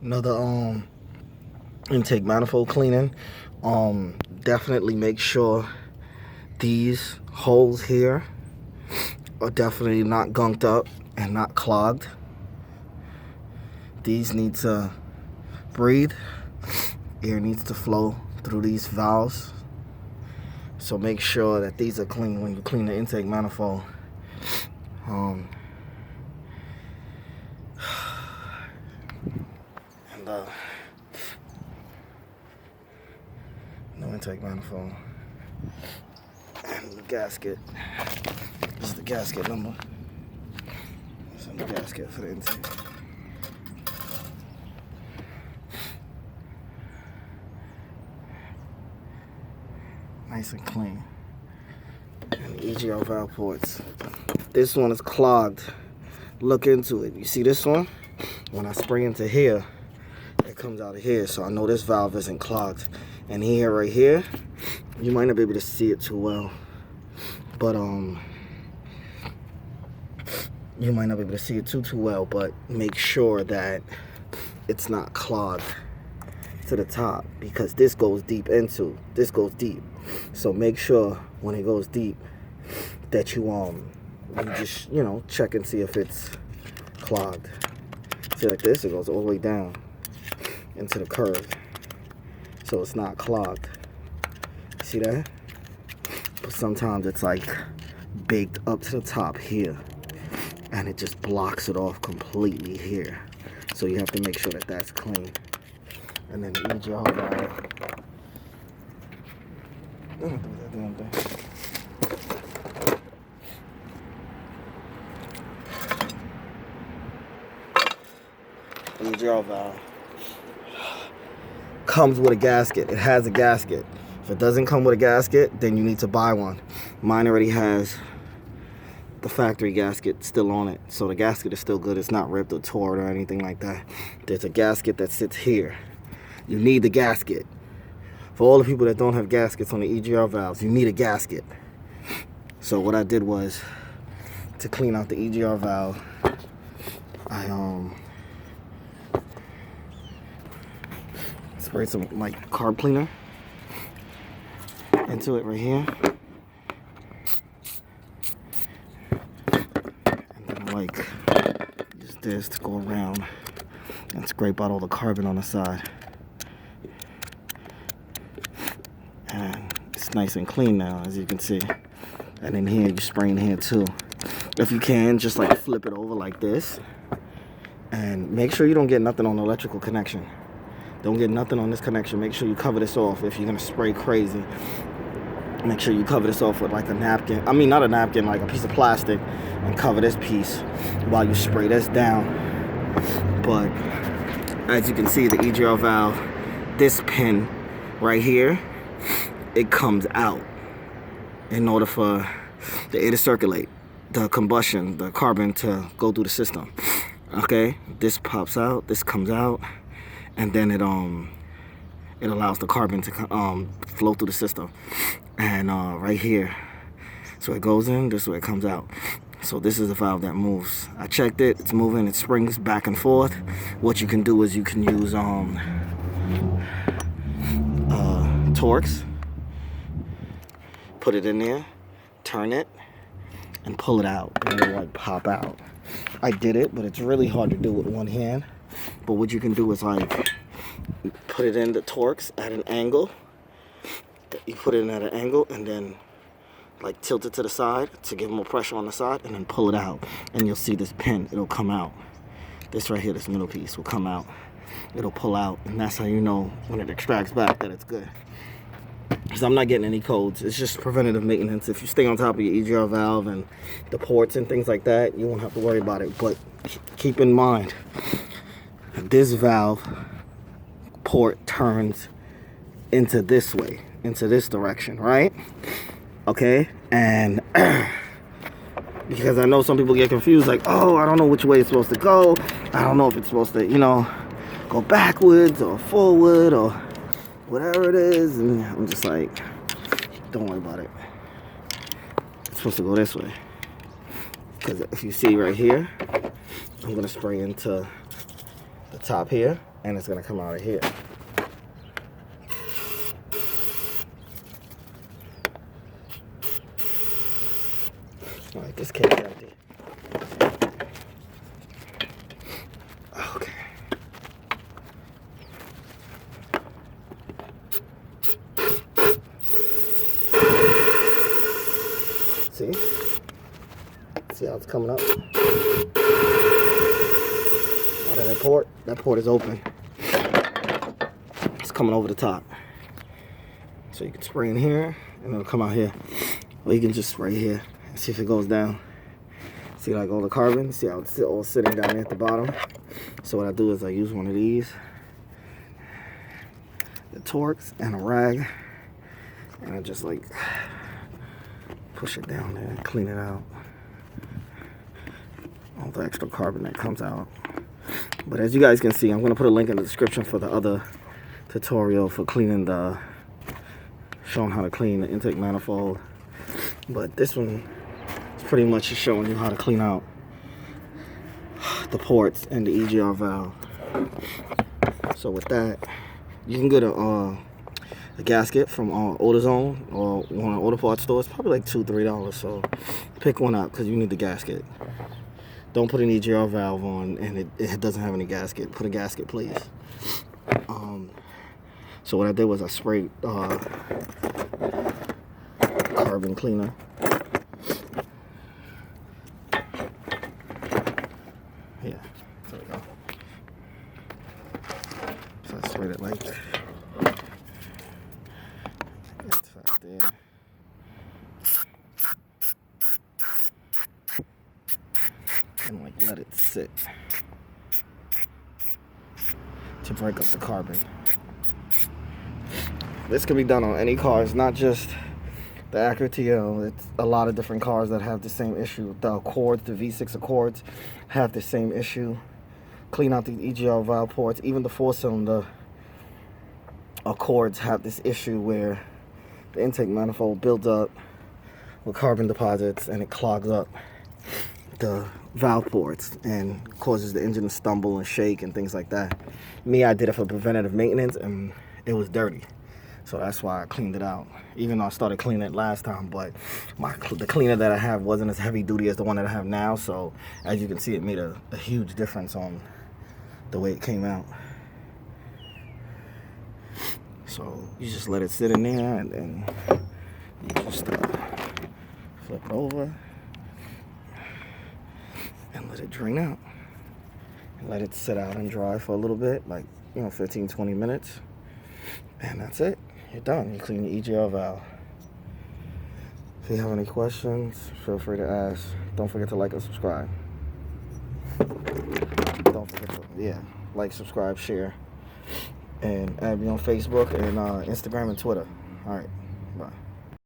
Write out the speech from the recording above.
Another intake manifold cleaning. Definitely make sure these holes here are definitely not gunked up and not clogged. These need to breathe. Air needs to flow through these valves. So make sure that these are clean when you clean the intake manifold. And no intake manifold. And the gasket. This is the gasket number. This is the gasket for the intake. Nice and clean. And the EGR valve ports. This one is clogged. Look into it. You see this one? When I spray into here, it comes out of here. So I know this valve isn't clogged. And here, right here, you might not be able to see it too well. But you might not be able to see it too well, but make sure that it's not clogged to the top, because this goes deep. So make sure when it goes deep that you just check and see if it's clogged. See, like this, it goes all the way down into the curve, so it's not clogged. See that? But sometimes it's like baked up to the top here, and it just blocks it off completely here. So you have to make sure that that's clean. And then the EGR valve. The EGR valve comes with a gasket. It has a gasket. If it doesn't come with a gasket, then you need to buy one. Mine already has the factory gasket still on it, so the gasket is still good. It's not ripped or torn or anything like that. There's a gasket that sits here. You need the gasket. For all the people that don't have gaskets on the EGR valves, you need a gasket. So what I did was, to clean out the EGR valve, I sprayed some like carb cleaner into it right here. And then like use this to go around and scrape out all the carbon on the side. And it's nice and clean now, as you can see. And in here, you spray in here too. If you can, just like flip it over like this. And make sure you don't get nothing on the electrical connection. Don't get nothing on this connection. Make sure you cover this off if you're gonna spray crazy. Make sure you cover this off with like a napkin. I mean, not a napkin, like a piece of plastic. And cover this piece while you spray this down. But as you can see, the EGR valve, this pin right here, it comes out in order for the air to circulate, the combustion, the carbon to go through the system. Okay, this pops out, this comes out, and then it allows the carbon to flow through the system. And right here, so it goes in, this way it comes out. So this is a valve that moves. I checked it, it's moving, it springs back and forth. What you can do is you can use Torx. Put it in there, turn it, and pull it out, and it'll like pop out. I did it, but it's really hard to do with one hand. But what you can do is like put it in the Torx at an angle. You put it in at an angle, and then like tilt it to the side to give more pressure on the side, and then pull it out, and you'll see this pin. It'll come out. This right here, this middle piece will come out. It'll pull out, and that's how you know when it extracts back that it's good. Because I'm not getting any codes. It's just preventative maintenance. If you stay on top of your EGR valve and the ports and things like that, you won't have to worry about it. But keep in mind, this valve port turns into this way, into this direction, right? Okay? And because I know some people get confused, like, oh, I don't know which way it's supposed to go. I don't know if it's supposed to, go backwards or forward or whatever it is. And I'm just like, don't worry about it. It's supposed to go this way. Because if you see right here, I'm going to spray into the top here. and it's gonna come out of here. All right, this case's empty. Okay. See? See how it's coming up? Out of that port is open. It's coming over the top. So you can spray in here and it'll come out here. Or you can just spray here and see if it goes down. See like all the carbon? See how it's all sitting down there at the bottom? So what I do is I use one of these, the Torx and a rag, and I just like push it down there and clean it out. All the extra carbon that comes out. But as you guys can see, I'm going to put a link in the description for the other tutorial for cleaning showing how to clean the intake manifold. But this one is pretty much just showing you how to clean out the ports and the EGR valve. So with that, you can get a gasket from AutoZone or one of the auto parts stores. Probably like $2-3. So pick one up because you need the gasket. Don't put an EGR valve on and it doesn't have any gasket. Put a gasket, please. So what I did was I sprayed carbon cleaner. Yeah, there we go. So I sprayed it like that. That's right there. And like let it sit to break up the carbon. This can be done on any car. It's not just the Acura TL. It's a lot of different cars that have the same issue. The Accords, the V6 Accords have the same issue. Clean out the EGR valve ports. Even the 4-cylinder Accords have this issue where the intake manifold builds up with carbon deposits and it clogs up the valve ports and causes the engine to stumble and shake and things like that. Me, I did it for preventative maintenance and it was dirty. So that's why I cleaned it out. Even though I started cleaning it last time, but the cleaner that I have wasn't as heavy duty as the one that I have now. So as you can see, it made a huge difference on the way it came out. So you just let it sit in there and then you just flip it over and let it drain out. And let it sit out and dry for a little bit, like 15-20 minutes. And that's it. You're done. You clean the EGR valve. If you have any questions, feel free to ask. Don't forget to like and subscribe. Don't forget to, like, subscribe, share. And add me on Facebook and Instagram and Twitter. All right. Bye.